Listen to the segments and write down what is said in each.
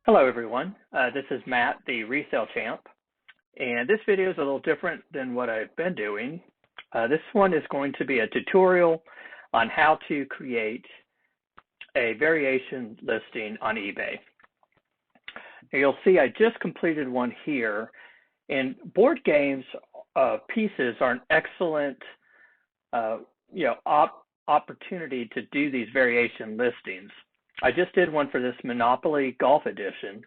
Hello everyone, this is Matt, the Resale Champ, and this video is a little different than what I've been doing. This one is going to be a tutorial on how to create a variation listing on eBay. Now you'll see I just completed one here, and board games pieces are an excellent opportunity to do these variation listings. I just did one for this Monopoly Golf Edition.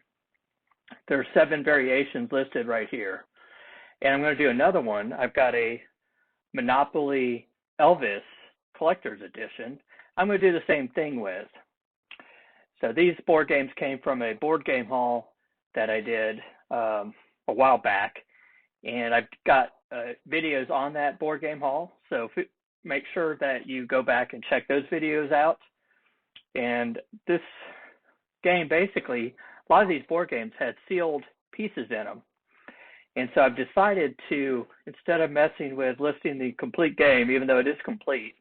There are 7 variations listed right here. And I'm going to do another one. I've got a Monopoly Elvis Collector's Edition. I'm going to do the same thing with. So these board games came from a board game haul that I did a while back. And I've got videos on that board game haul. So make sure that you go back and check those videos out. And this game, basically, a lot of these board games had sealed pieces in them. And so I've decided to, instead of messing with listing the complete game, even though it is complete,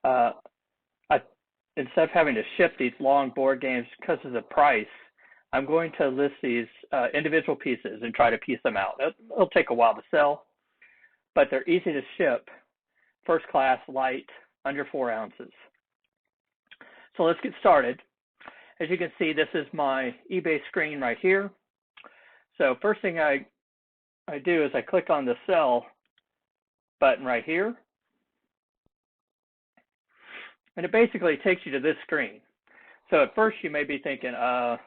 instead of having to ship these long board games because of the price, I'm going to list these individual pieces and try to piece them out. It'll take a while to sell, but they're easy to ship, first class, light, under 4 ounces. So let's get started. As you can see, this is my eBay screen right here. So first thing I do is I click on the sell button right here. And it basically takes you to this screen. So at first you may be thinking, what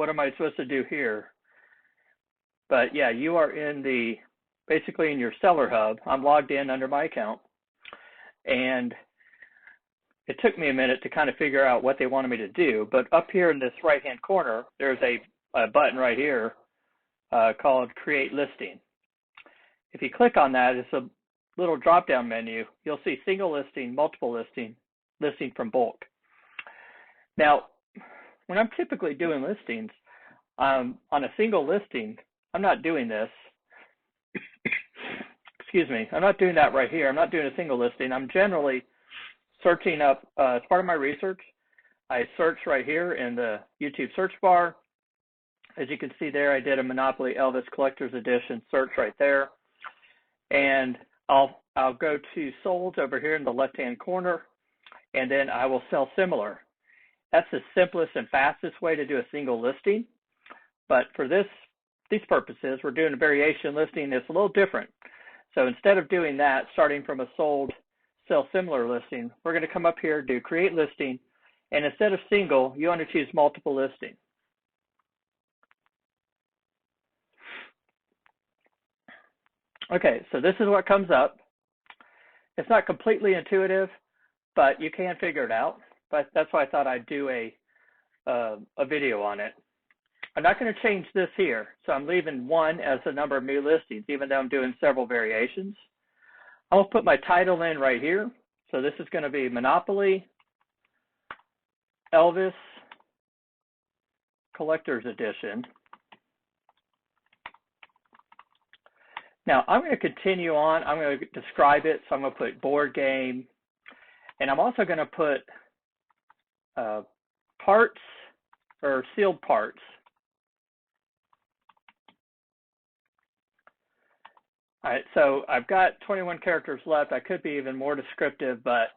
am I supposed to do here? But yeah, you are basically in your seller hub. I'm logged in under my account. And it took me a minute to kind of figure out what they wanted me to do, but up here in this right-hand corner, there's a button right here called Create Listing. If you click on that, it's a little drop-down menu. You'll see single listing, multiple listing, listing from bulk. Now, when I'm typically doing listings, on a single listing, I'm not doing this. Excuse me, I'm not doing that right here. I'm not doing a single listing. I'm generally searching up, as part of my research, I search right here in the YouTube search bar. As you can see there, I did a Monopoly Elvis Collector's Edition search right there. And I'll go to sold over here in the left-hand corner, and then I will sell similar. That's the simplest and fastest way to do a single listing. But for these purposes, we're doing a variation listing that's a little different. So instead of doing that, starting from a sold sell similar listing, we're going to come up here, do create listing, and instead of single, you want to choose multiple listing. Okay, so this is what comes up. It's not completely intuitive, but you can figure it out. But that's why I thought I'd do a video on it. I'm not going to change this here, so I'm leaving 1 as the number of new listings, even though I'm doing several variations. I'll put my title in right here. So this is going to be Monopoly Elvis Collector's Edition. Now I'm going to continue on. I'm going to describe it. So I'm going to put board game. And I'm also going to put parts or sealed parts. All right, so I've got 21 characters left. I could be even more descriptive, but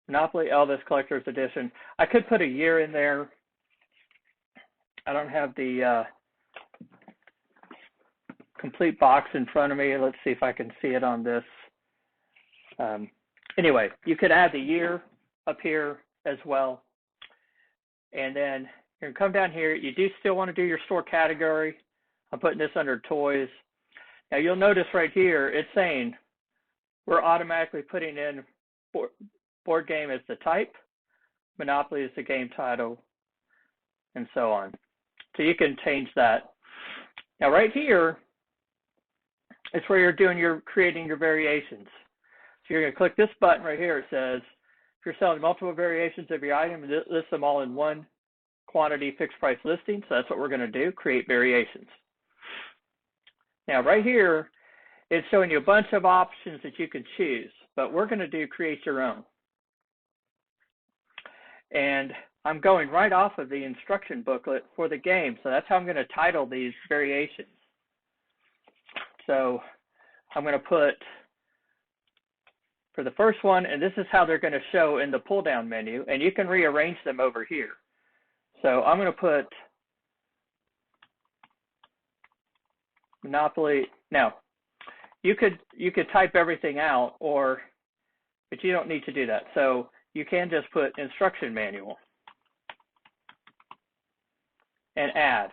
Monopoly Elvis Collector's Edition. I could put a year in there. I don't have the complete box in front of me. Let's see if I can see it on this. Anyway, you could add the year up here as well. And then you're going to come down here. You do still want to do your store category. I'm putting this under toys. Now you'll notice right here, it's saying we're automatically putting in board game as the type, Monopoly is the game title, and so on. So you can change that. Now right here, it's where you're creating your variations. So you're going to click this button right here. It says, if you're selling multiple variations of your item, list them all in one quantity fixed price listing. So that's what we're going to do, create variations. Now right here, it's showing you a bunch of options that you can choose, but we're going to do create your own. And I'm going right off of the instruction booklet for the game. So that's how I'm going to title these variations. So I'm going to put, for the first one, and this is how they're going to show in the pull-down menu, and you can rearrange them over here. So I'm going to put Monopoly. Now, you could type everything out, but you don't need to do that. So you can just put instruction manual and add.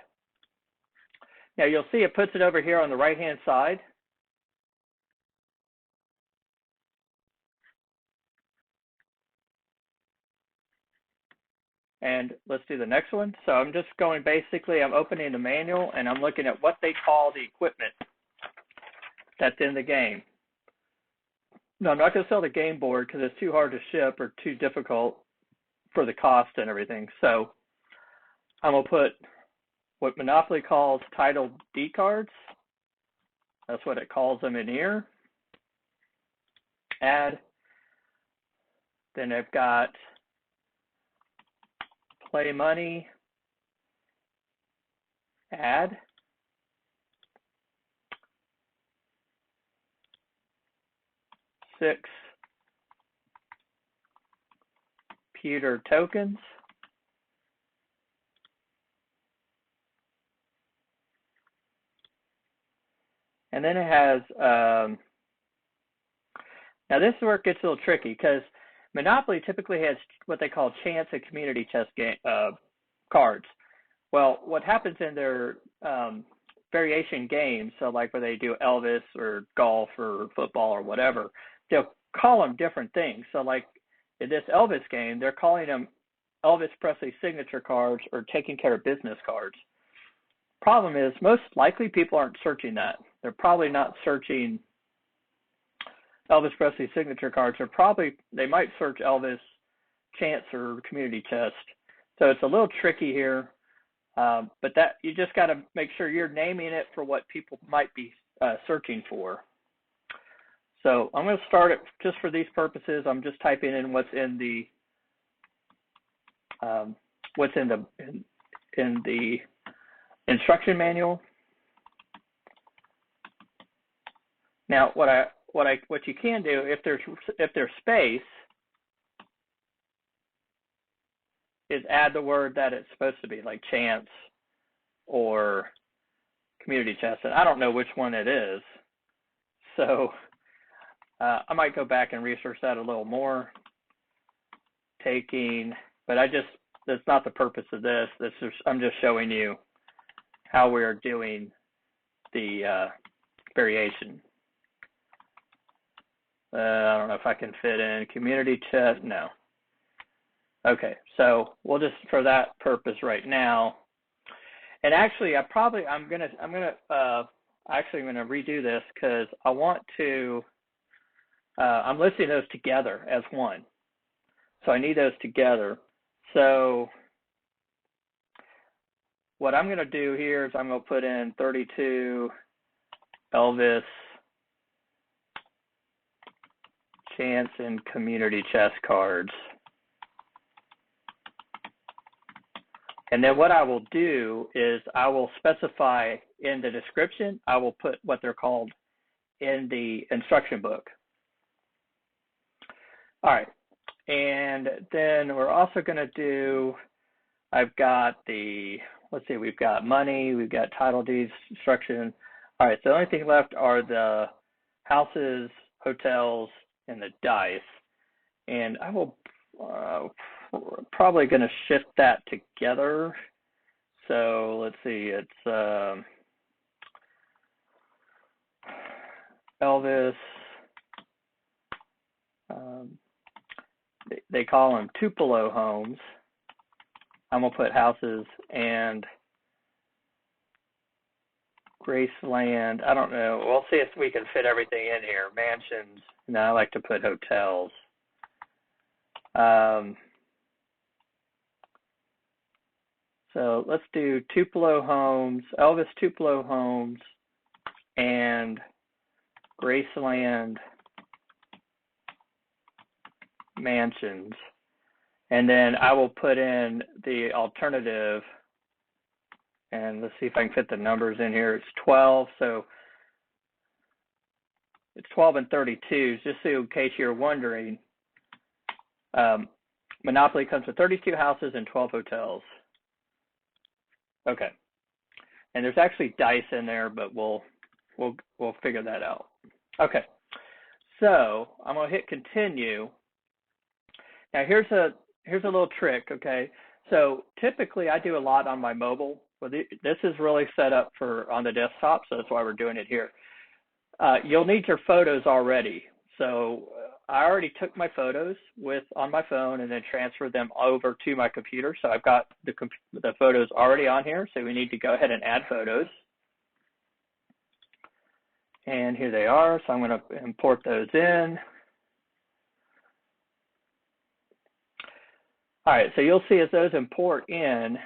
Now you'll see it puts it over here on the right-hand side. And let's do the next one. So I'm just going, basically, I'm opening the manual and I'm looking at what they call the equipment that's in the game. No, I'm not going to sell the game board because it's too hard to ship or too difficult for the cost and everything. So I'm going to put what Monopoly calls titled D cards. That's what it calls them in here. Add. Then I've got play money. Add. Six pewter tokens. And then it has, now this is where it gets a little tricky because Monopoly typically has what they call chance and community chest cards. Well, what happens in their variation games, so like where they do Elvis or golf or football or whatever, they'll call them different things. So like in this Elvis game, they're calling them Elvis Presley signature cards or taking care of business cards. Problem is, most likely people aren't searching that. They're probably not searching Elvis Presley signature cards. They might search Elvis chance or community chest. So it's a little tricky here, but that you just got to make sure you're naming it for what people might be searching for. So I'm going to start it just for these purposes. I'm just typing in what's in the instruction manual. Now, what you can do, if there's space, is add the word that it's supposed to be, like chance or community chest. And I don't know which one it is, so I might go back and research that a little more. But that's not the purpose of this. I'm just showing you how we are doing the variation. I don't know if I can fit in community chest. No. Okay, so we'll just, for that purpose right now. And actually, I'm gonna redo this because I want to. I'm listing those together as one, so I need those together. So what I'm going to do here is I'm going to put in 32 Elvis chance and community chest cards. And then what I will do is I will specify in the description, I will put what they're called in the instruction book. All right. And then we're also going to do, I've got let's see, we've got money, we've got title deeds, instruction. All right, so the only thing left are the houses, hotels, and the dice. And I will probably going to shift that together. So let's see, it's Elvis. They call them Tupelo homes. I'm going to put houses and Graceland. I don't know. We'll see if we can fit everything in here. Mansions. No, I like to put hotels. So let's do Tupelo homes, Elvis Tupelo homes, and Graceland mansions. And then I will put in the alternative, and let's see if I can fit the numbers in here. It's 12, so it's 12 and 32, just so in case you're wondering. Monopoly comes with 32 houses and 12 hotels. Okay. And there's actually dice in there, but we'll figure that out. Okay. So I'm going to hit continue. Now here's a little trick, okay? So typically I do a lot on my mobile. Well, this is really set up for on the desktop, so that's why we're doing it here. You'll need your photos already. So I already took my photos on my phone and then transferred them over to my computer. So I've got the photos already on here. So we need to go ahead and add photos. And here they are. So I'm going to import those in. All right, so you'll see as those import in,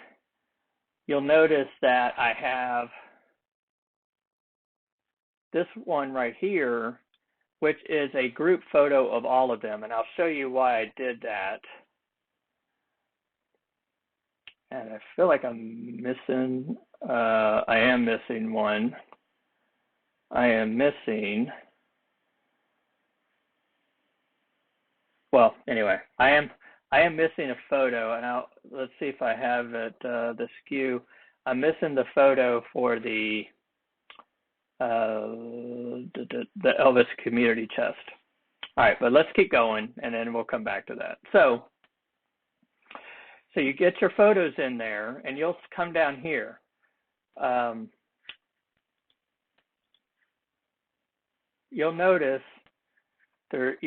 you'll notice that I have this one right here, which is a group photo of all of them. And I'll show you why I did that. And I feel like I'm missing, I am missing one. I am missing, well, anyway, I am missing a photo, and let's see if I have it, the skew. I'm missing the photo for the Elvis community chest. All right, but let's keep going, and then we'll come back to that. So you get your photos in there, and you'll come down here. You'll notice there's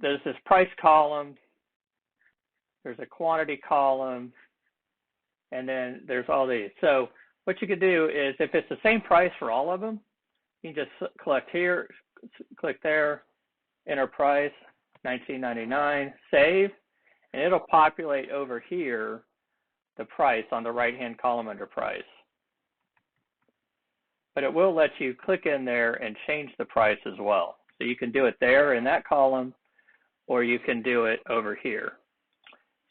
this price column, there's a quantity column, and then there's all these. So what you could do is, if it's the same price for all of them, you can just click here, click there, enter price, $19.99, save, and it'll populate over here the price on the right-hand column under price. But it will let you click in there and change the price as well. So you can do it there in that column, or you can do it over here.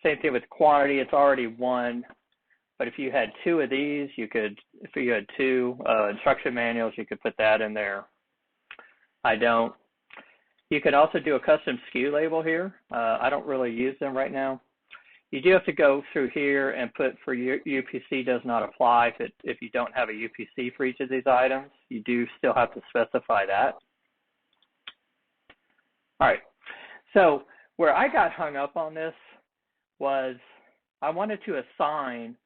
Same thing with quantity, it's already one. But if you had two of these, if you had two instruction manuals, you could put that in there. I don't. You can also do a custom SKU label here. I don't really use them right now. You do have to go through here and put for your UPC does not apply if you don't have a UPC for each of these items. You do still have to specify that. All right. So where I got hung up on this was I wanted to assign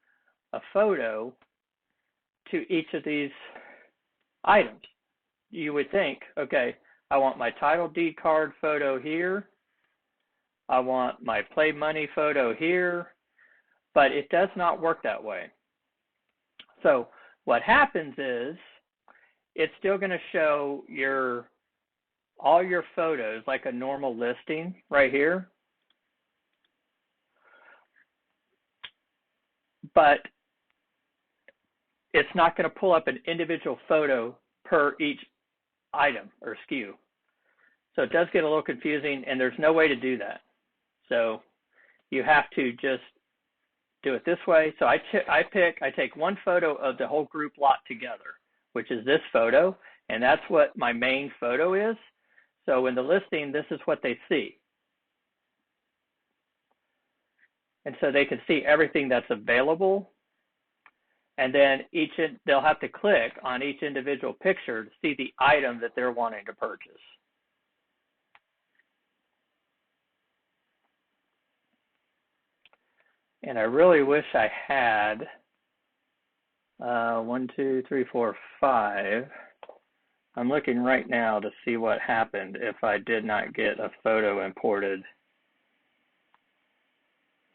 a photo to each of these items. You would think, okay, I want my title deed card photo here. I want my play money photo here, but it does not work that way. So what happens is it's still going to show all your photos like a normal listing right here. But it's not going to pull up an individual photo per each item or SKU. So it does get a little confusing, and there's no way to do that. So you have to just do it this way. So I take one photo of the whole group lot together, which is this photo, and that's what my main photo is. So in the listing, this is what they see. And so they can see everything that's available. And then they'll have to click on each individual picture to see the item that they're wanting to purchase. And I really wish I had 1, 2, 3, 4, 5. I'm looking right now to see what happened if I did not get a photo imported.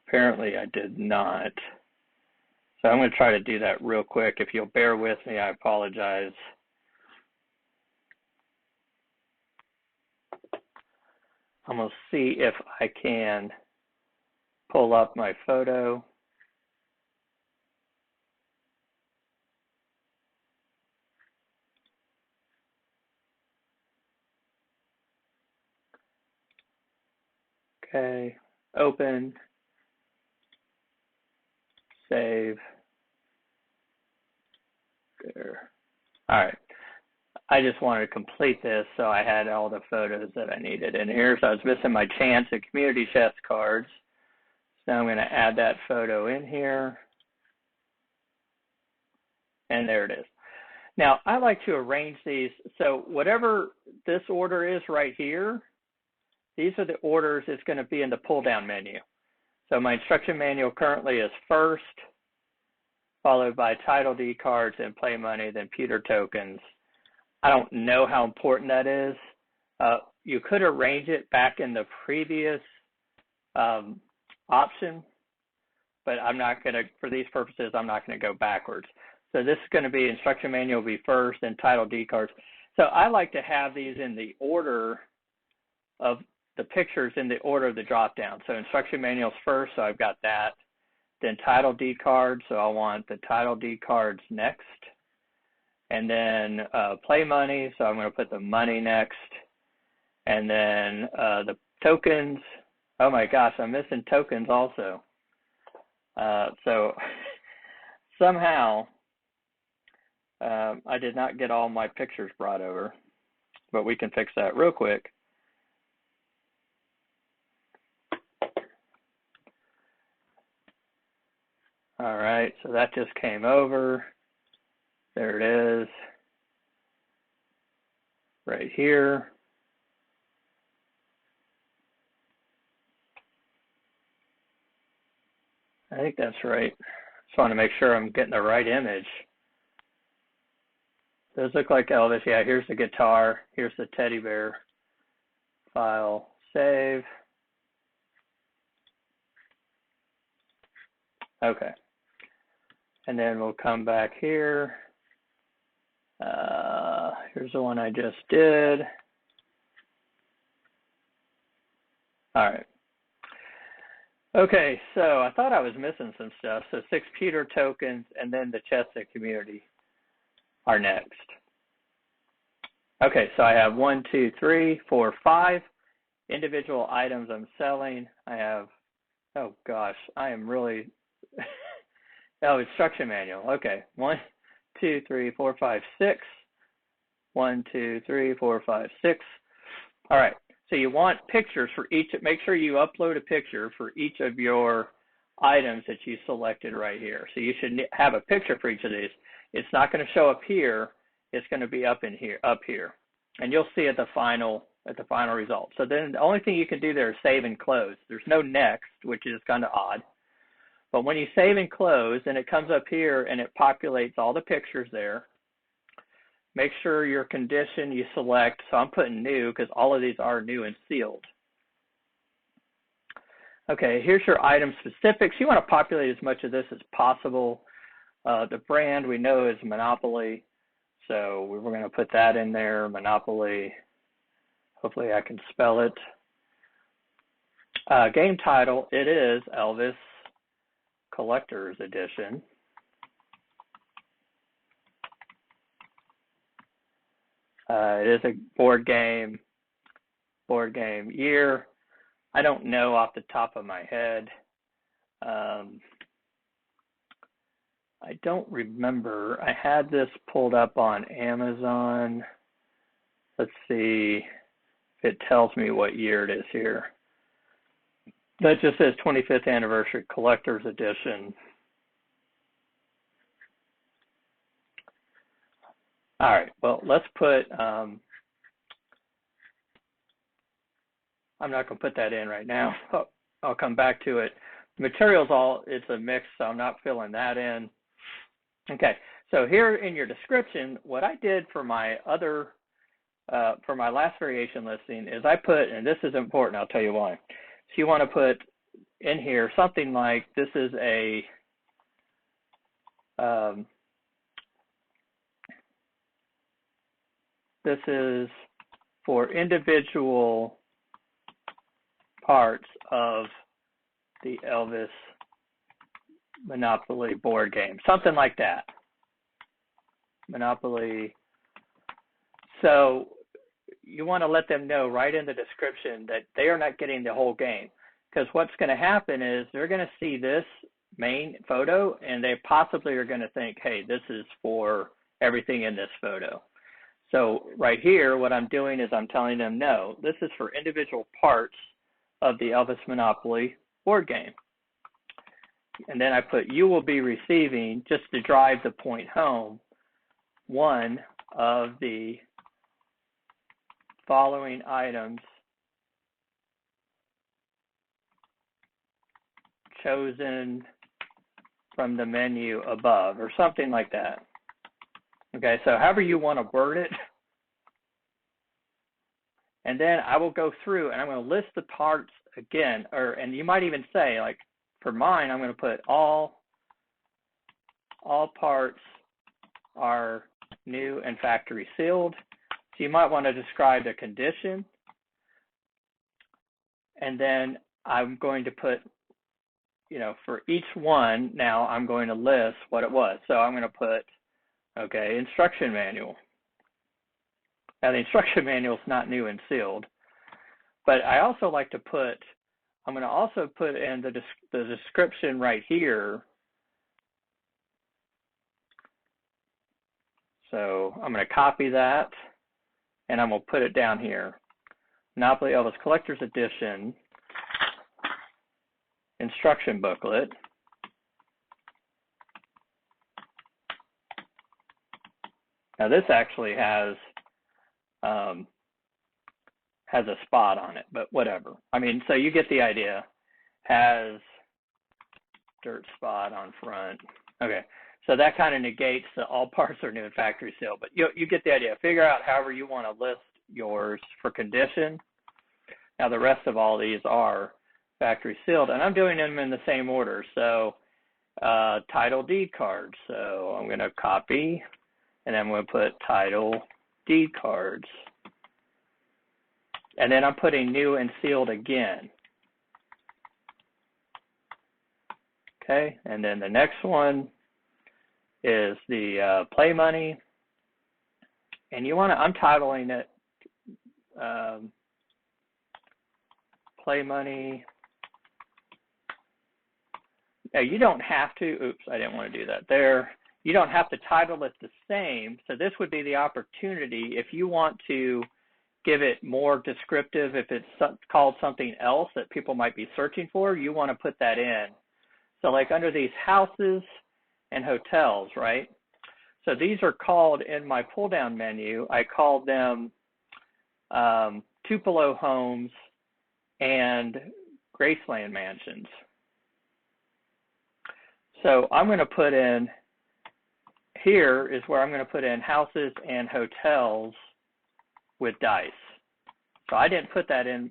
Apparently I did not. So I'm going to try to do that real quick. If you'll bear with me, I apologize. I'm going to see if I can pull up my photo. Okay, open. save. There. All right. I just wanted to complete this, so I had all the photos that I needed in here. So I was missing my chance and community chest cards. So now I'm going to add that photo in here. And there it is. Now, I like to arrange these. So whatever this order is right here, these are the orders it's going to be in the pull-down menu. So my instruction manual currently is first, followed by title deed cards and play money, then pewter tokens. I don't know how important that is. You could arrange it back in the previous option, but I'm not going to, for these purposes, I'm not going to go backwards. So this is going to be instruction manual will be first, then title deed cards. So I like to have these in the order of the pictures in the order of the drop down. So instruction manuals first, so I've got that. Then title deed cards, so I want the title deed cards next. And then play money, so I'm going to put the money next. And then the tokens. Oh my gosh, I'm missing tokens also. So somehow I did not get all my pictures brought over, but we can fix that real quick. All right, so that just came over. There it is, right here. I think that's right. Just want to make sure I'm getting the right image. Those look like Elvis. Yeah, here's the guitar. Here's the teddy bear. File, save. Okay. And then we'll come back here. Here's the one I just did. All right. Okay, so I thought I was missing some stuff. So 6 pewter tokens and then the chest and community are next. Okay, so I have 1, 2, 3, 4, 5 individual items I'm selling. I have, oh gosh, I am really, oh, instruction manual. Okay, 1, 2, 3, 4, 5, 6. 1, 2, 3, 4, 5, 6. All right, so you want pictures for each, make sure you upload a picture for each of your items that you selected right here. So you should have a picture for each of these. It's not going to show up here. It's going to be up here, and you'll see at the final result. So then the only thing you can do there is save and close. There's no next, which is kind of odd. But when you save and close, and it comes up here and it populates all the pictures there, make sure your condition you select. So I'm putting new because all of these are new and sealed. Okay, here's your item specifics. You want to populate as much of this as possible. The brand we know is Monopoly, so we're going to put that in there, Monopoly. Hopefully I can spell it. Game title, it is Elvis Collector's Edition. It is a board game year. I don't know off the top of my head. I don't remember. I had this pulled up on Amazon. Let's see if it tells me what year it is here. That just says 25th Anniversary Collector's Edition. All right, well, let's put, I'm not going to put that in right now. I'll come back to it. Materials it's a mix, so I'm not filling that in. Okay, so here in your description, what I did for my for my last variation listing is I put, and this is important, I'll tell you why. So you want to put in here something like, this is a, this is for individual parts of the Elvis Monopoly board game, something like that. Monopoly. So you want to let them know right in the description that they are not getting the whole game, because what's going to happen is they're going to see this main photo, and they possibly are going to think, hey, this is for everything in this photo. So right here, what I'm doing is I'm telling them, no, this is for individual parts of the Elvis Monopoly board game. And then I put, you will be receiving, just to drive the point home, one of the following items chosen from the menu above, or something like that. Okay, so however you want to word it. And then I will go through and I'm going to list the parts again, and you might even say, like, for mine, I'm going to put all parts are new and factory sealed. So you might want to describe the condition. And then I'm going to put, for each one, now I'm going to list what it was. So I'm going to put, okay, instruction manual. Now the instruction manual is not new and sealed, but I also like to put, I'm going to also put in the description right here. So I'm going to copy that, and I'm going to put it down here. Monopoly Elvis Collector's Edition instruction booklet. Now this actually has a spot on it, but whatever. I mean, so you get the idea. Has dirt spot on front. Okay, so that kind of negates the all parts are new and factory sealed, but you get the idea. Figure out however you want to list yours for condition. Now the rest of all these are factory sealed, and I'm doing them in the same order. So title deed cards. So I'm going to copy, and I'm going to put title deed cards. And then I'm putting new and sealed again. Okay, and then the next one is the play money. And you want to, I'm titling it play money. Now you don't have to, oops, I didn't want to do that there. You don't have to title it the same. So this would be the opportunity if you want to give it more descriptive, if it's called something else that people might be searching for, you want to put that in. So like under these houses and hotels, right? So these are called, in my pull down menu, I called them Tupelo Homes and Graceland Mansions. So I'm going to put in, here is where I'm going to put in houses and hotels with dice. So I didn't put that in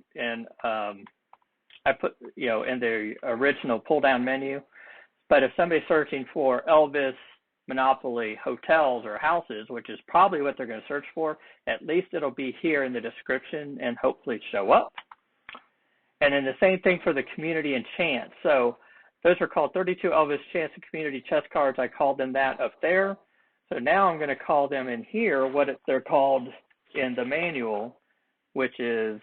I put, in the original pull down menu. But if somebody's searching for Elvis Monopoly hotels or houses, which is probably what they're going to search for, at least it'll be here in the description and hopefully show up. And then the same thing for the community and chance. So those are called 32 Elvis Chance and Community Chess Cards. I called them that up there. So now I'm going to call them in here what they're called in the manual, which is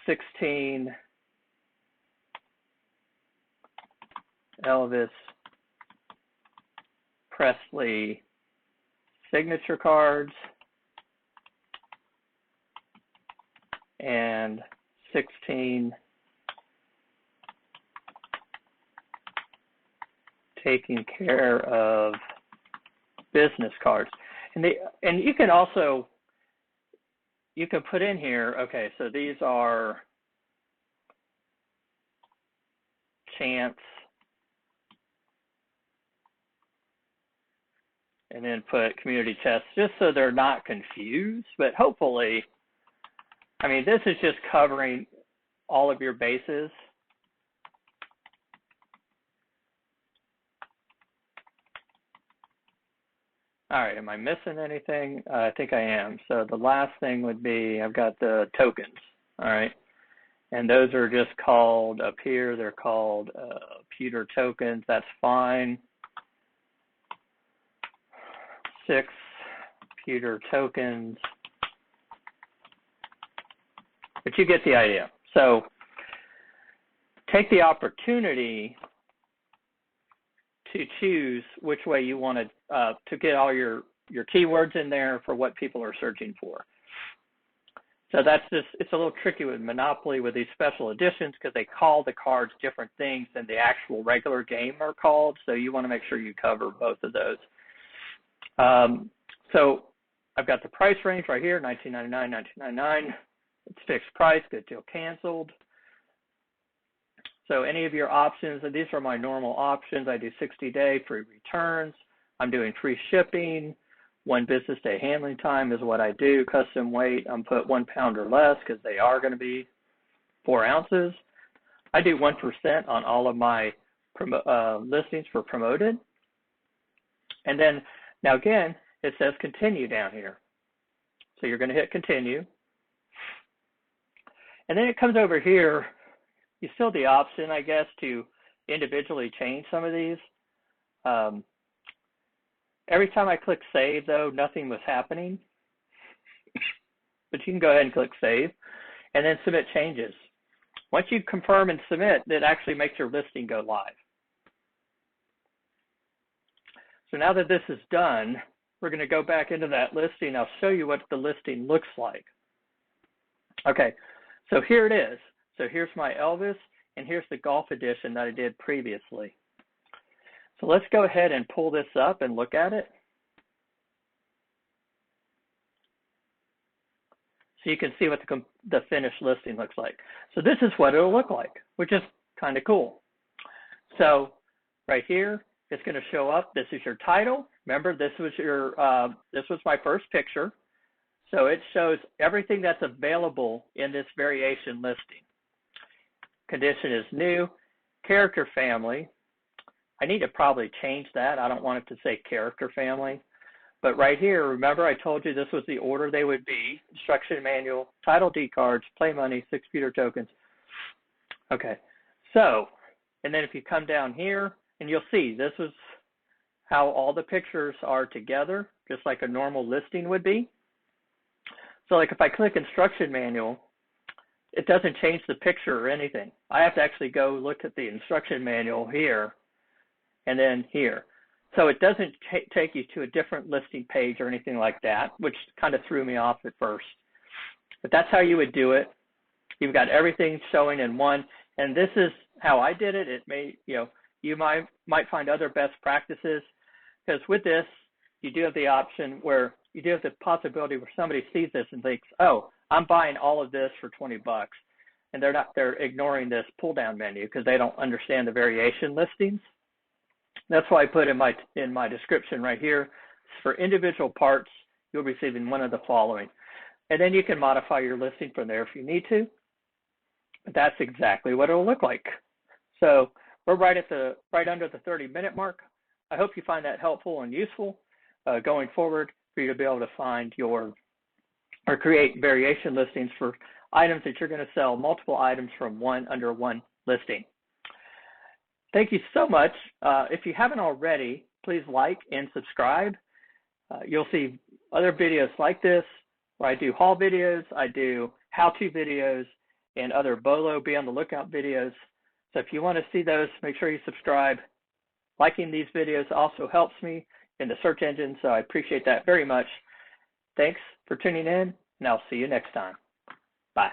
16 Elvis Presley signature cards and 16 taking care of business cards. And you can also, you can put in here, okay, so these are chance, and then put community chess, just so they're not confused. But hopefully, I mean, this is just covering all of your bases. All right, am I missing anything? I think I am. So the last thing would be, I've got the tokens, all right? And those are just called, up here, they're called pewter tokens. That's fine. 6 pewter tokens. But you get the idea. So take the opportunity to choose which way you want to get all your keywords in there for what people are searching for. So that's just, it's a little tricky with Monopoly with these special editions because they call the cards different things than the actual regular game are called. So you want to make sure you cover both of those. So I've got the price range right here, $19.99, $19.99. It's fixed price, good till canceled. So any of your options, and these are my normal options. I do 60-day free returns. I'm doing free shipping. 1 business day handling time is what I do. Custom weight, I'm put 1 pound or less because they are going to be 4 ounces. I do 1% on all of my listings for promoted. And then now again, it says continue down here. So you're going to hit continue. And then it comes over here. You still have the option, I guess, to individually change some of these. Every time I click save, though, nothing was happening. But you can go ahead and click save and then submit changes. Once you confirm and submit, that actually makes your listing go live. So now that this is done, we're going to go back into that listing. I'll show you what the listing looks like. Okay, so here it is. So here's my Elvis, and here's the golf edition that I did previously. So let's go ahead and pull this up and look at it. So you can see what the finished listing looks like. So this is what it'll look like, which is kind of cool. So right here, it's going to show up. This is your title. Remember, this was my first picture. So it shows everything that's available in this variation listing. Condition is new. Character family. I need to probably change that. I don't want it to say character family. But right here, remember I told you this was the order they would be. Instruction manual, title deed cards, play money, 6 computer tokens. Okay, so, and then if you come down here, and you'll see this is how all the pictures are together, just like a normal listing would be. So like if I click instruction manual, it doesn't change the picture or anything. I have to actually go look at the instruction manual here and then here. So it doesn't take you to a different listing page or anything like that, which kind of threw me off at first. But that's how you would do it. You've got everything showing in one, and this is how I did it. It may, you might find other best practices, because with this, you do have the option where you do have the possibility where somebody sees this and thinks, oh, I'm buying all of this for $20, and they're ignoring this pull down menu because they don't understand the variation listings. That's why I put in my description right here, for individual parts, you'll be receiving one of the following. And then you can modify your listing from there if you need to. But that's exactly what it'll look like. So we're right under the 30-minute mark. I hope you find that helpful and useful going forward for you to be able to find or create variation listings for items that you're going to sell multiple items from under one listing. Thank you so much. If you haven't already, please like and subscribe. You'll see other videos like this where I do haul videos, I do how-to videos, and other BOLO, be on the lookout videos. So if you want to see those, make sure you subscribe. Liking these videos also helps me in the search engine, so I appreciate that very much. Thanks for tuning in, and I'll see you next time. Bye.